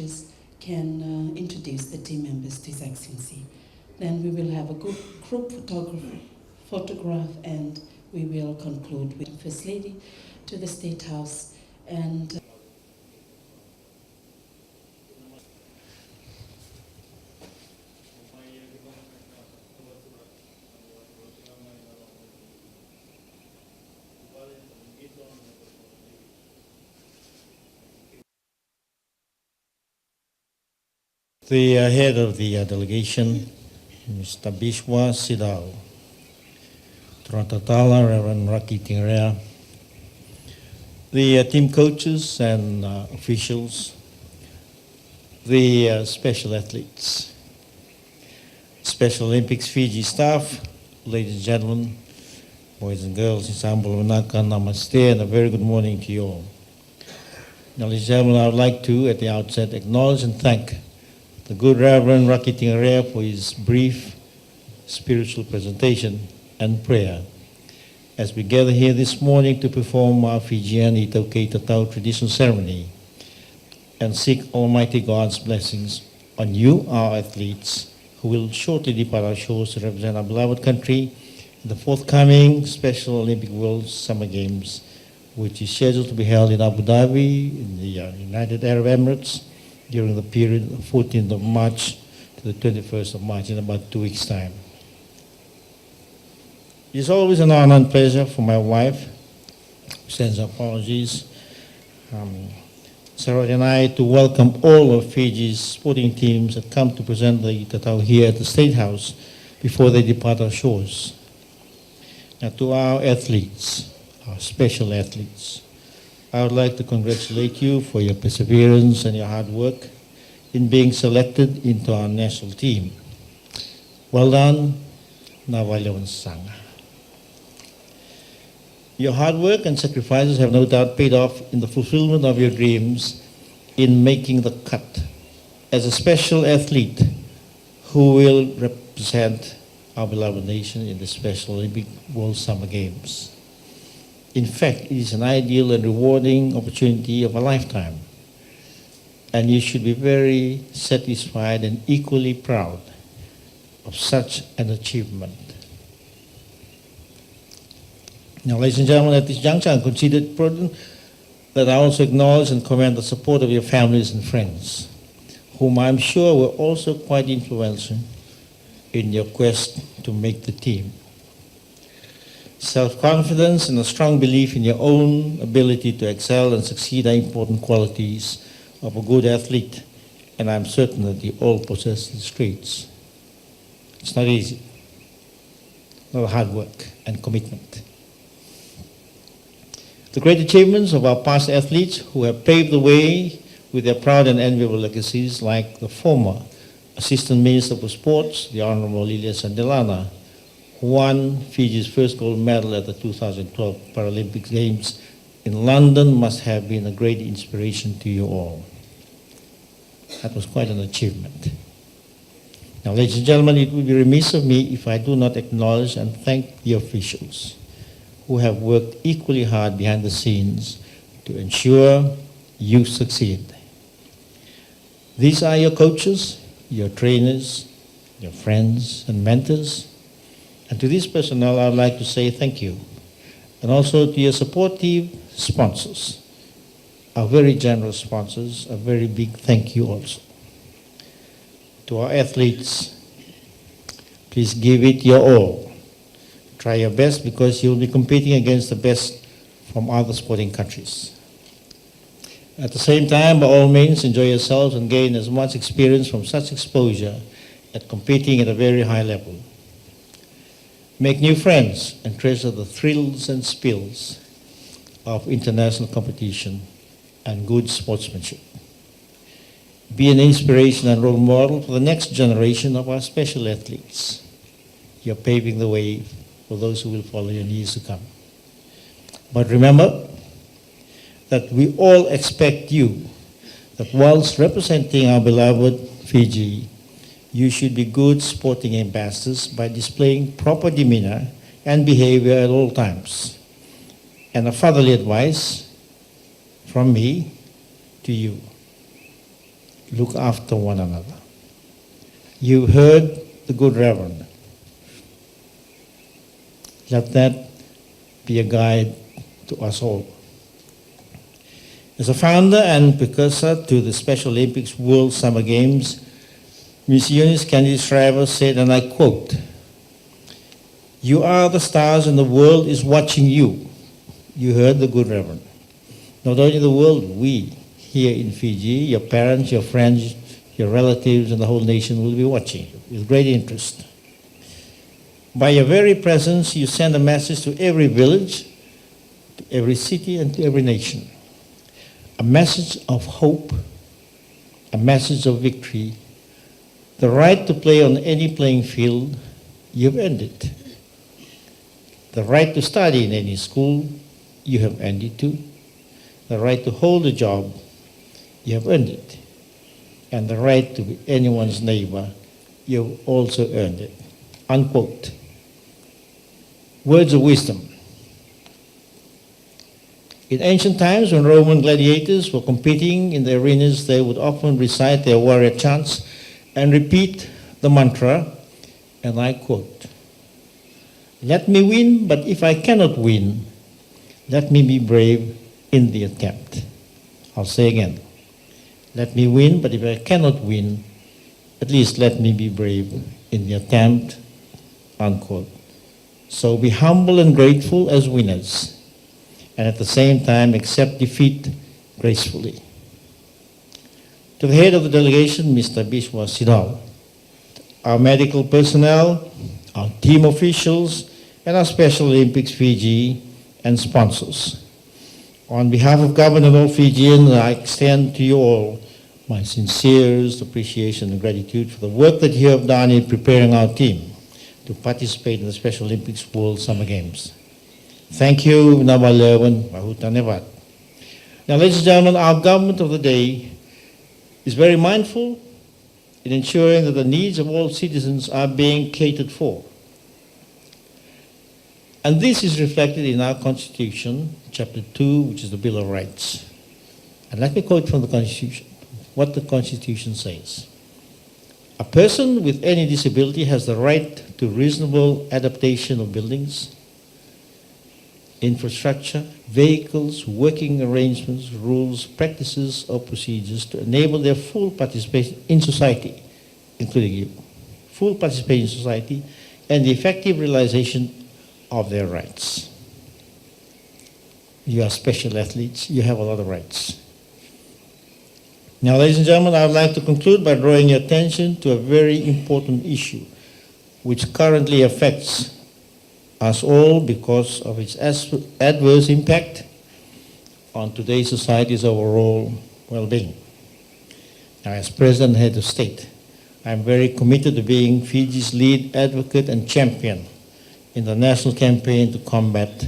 coaches can introduce the team members to His Excellency. Then we will have a group photograph, and we will conclude with the First Lady to the State House. And the head of the delegation, Mr. Bishwa Sidao, Tratatala, Reverend Raki Tingrea, the team coaches and officials, the special athletes, Special Olympics Fiji staff, ladies and gentlemen, boys and girls, namaste, and a very good morning to you all. Now, ladies and gentlemen, I would like to, at the outset, acknowledge and thank the good Reverend Raki Tingrea for his brief spiritual presentation and prayer as we gather here this morning to perform our Fijian i-Tatau traditional ceremony and seek Almighty God's blessings on you, our athletes, who will shortly depart our shores to represent our beloved country in the forthcoming Special Olympic World Summer Games, which is scheduled to be held in Abu Dhabi, in the United Arab Emirates, during the period of 14th of March to the 21st of March, in about 2 weeks' time. It is always an honor and pleasure for my wife, who sends apologies, Sarah and I, to welcome all of Fiji's sporting teams that come to present the i-Tatau here at the State House before they depart our shores. Now, to our athletes, our special athletes, I would like to congratulate you for your perseverance and your hard work in being selected into our national team. Well done, Nawalawan Sanga. Your hard work and sacrifices have no doubt paid off in the fulfillment of your dreams in making the cut as a special athlete who will represent our beloved nation in the Special Olympic World Summer Games. In fact, it is an ideal and rewarding opportunity of a lifetime, and you should be very satisfied and equally proud of such an achievement. Now, ladies and gentlemen, at this juncture, I consider it prudent that I also acknowledge and commend the support of your families and friends, whom I'm sure were also quite influential in your quest to make the team. Self-confidence and a strong belief in your own ability to excel and succeed are important qualities of a good athlete, and I'm certain that you all possess these traits. It's not easy. A lot of hard work and commitment. The great achievements of our past athletes who have paved the way with their proud and enviable legacies, like the former Assistant Minister for Sports, the Honorable Lilia Sandelana, who won Fiji's first gold medal at the 2012 Paralympic Games in London, must have been a great inspiration to you all. That was quite an achievement. Now, ladies and gentlemen, it would be remiss of me if I do not acknowledge and thank the officials who have worked equally hard behind the scenes to ensure you succeed. These are your coaches, your trainers, your friends and mentors. And to this personnel, I would like to say thank you. And also to your supportive sponsors, our very generous sponsors, a very big thank you also. To our athletes, please give it your all. Try your best, because you'll be competing against the best from other sporting countries. At the same time, by all means, enjoy yourselves and gain as much experience from such exposure at competing at a very high level. Make new friends and treasure the thrills and spills of international competition and good sportsmanship. Be an inspiration and role model for the next generation of our special athletes. You're paving the way for those who will follow in years to come. But remember that we all expect you, that whilst representing our beloved Fiji, you should be good sporting ambassadors by displaying proper demeanor and behavior at all times. And a fatherly advice from me to you. look after one another. You heard the good Reverend. Let that be a guide to us all. As a founder and precursor to the Special Olympics World Summer Games, Ms. Eunice Kennedy Shriver said, and I quote, "You are the stars and the world is watching you." You heard the good Reverend. Not only the world, we here in Fiji, your parents, your friends, your relatives, and the whole nation will be watching you with great interest. By your very presence, you send a message to every village, to every city, and to every nation. A message of hope, a message of victory, the right to play on any playing field, you've earned it. The right to study in any school, you have earned it too. The right to hold a job, you have earned it. And the right to be anyone's neighbor, you've also earned it. Unquote. Words of wisdom. In ancient times, when Roman gladiators were competing in the arenas, they would often recite their warrior chants and repeat the mantra, and I quote, "Let me win, but if I cannot win, let me be brave in the attempt." I'll say again, "Let me win, but if I cannot win, at least let me be brave in the attempt," unquote. So be humble and grateful as winners, and at the same time accept defeat gracefully. To the head of the delegation, Mr. Bishwa Sidal, our medical personnel, our team officials, and our Special Olympics Fiji and sponsors. On behalf of government and all Fijians, I extend to you all my sincerest appreciation and gratitude for the work that you have done in preparing our team to participate in the Special Olympics World Summer Games. Thank you, Namalewan Mahutanevat. Now, ladies and gentlemen, our government of the day is very mindful in ensuring that the needs of all citizens are being catered for. And this is reflected in our Constitution, Chapter 2, which is the Bill of Rights. And let me quote from the Constitution, what the Constitution says. "A person with any disability has the right to reasonable adaptation of buildings, infrastructure, vehicles, working arrangements, rules, practices, or procedures to enable their full participation in society," including you, full participation in society, and the effective realization of their rights. You are special athletes, you have a lot of rights. Now, ladies and gentlemen, I would like to conclude by drawing your attention to a very important issue which currently affects us all because of its adverse impact on today's society's overall well-being. Now, as President and Head of State, I am very committed to being Fiji's lead advocate and champion in the national campaign to combat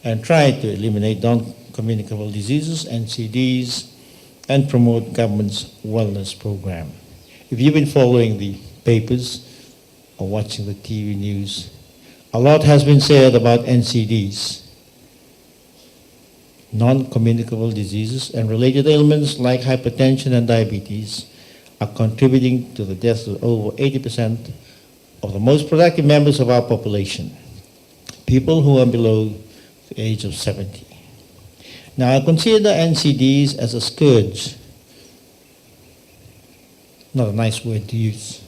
and try to eliminate non-communicable diseases, NCDs, and promote government's wellness program. If you've been following the papers or watching the TV news, a lot has been said about NCDs, non-communicable diseases, and related ailments like hypertension and diabetes are contributing to the deaths of over 80% of the most productive members of our population, people who are below the age of 70. Now, I consider NCDs as a scourge, not a nice word to use,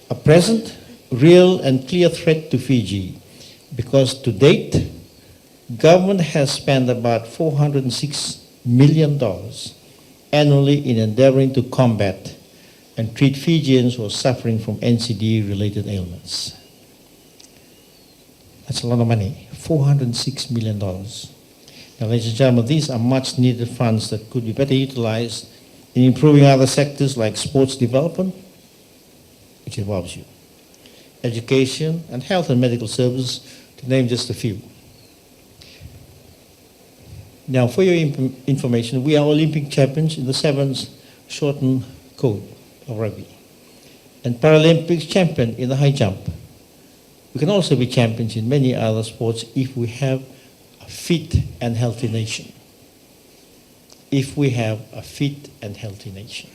a present, real and clear threat to Fiji, because to date, government has spent about $406 million annually in endeavoring to combat and treat Fijians who are suffering from NCD-related ailments. That's a lot of money, $406 million. Now, ladies and gentlemen, these are much needed funds that could be better utilized in improving other sectors like sports development, which involves you, education, and health and medical services, to name just a few. Now, for your information, we are Olympic champions in the sevens shortened code of rugby, and Paralympics champion in the high jump. We can also be champions in many other sports if we have a fit and healthy nation. if we have a fit and healthy nation.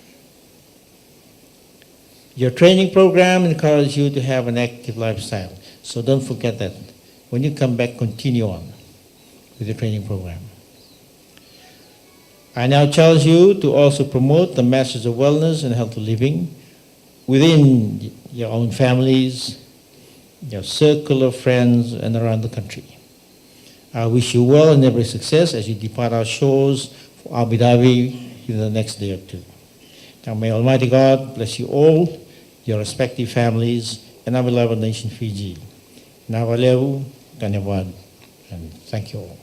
Your training program encourages you to have an active lifestyle. So don't forget that. When you come back, continue on with the training program. I now challenge you to also promote the message of wellness and healthy living within your own families, your circle of friends, and around the country. I wish you well and every success as you depart our shores for Abu Dhabi in the next day or two. Now may Almighty God bless you all, your respective families, and our beloved nation Fiji. Nawalewu, Kanyawad, and thank you all.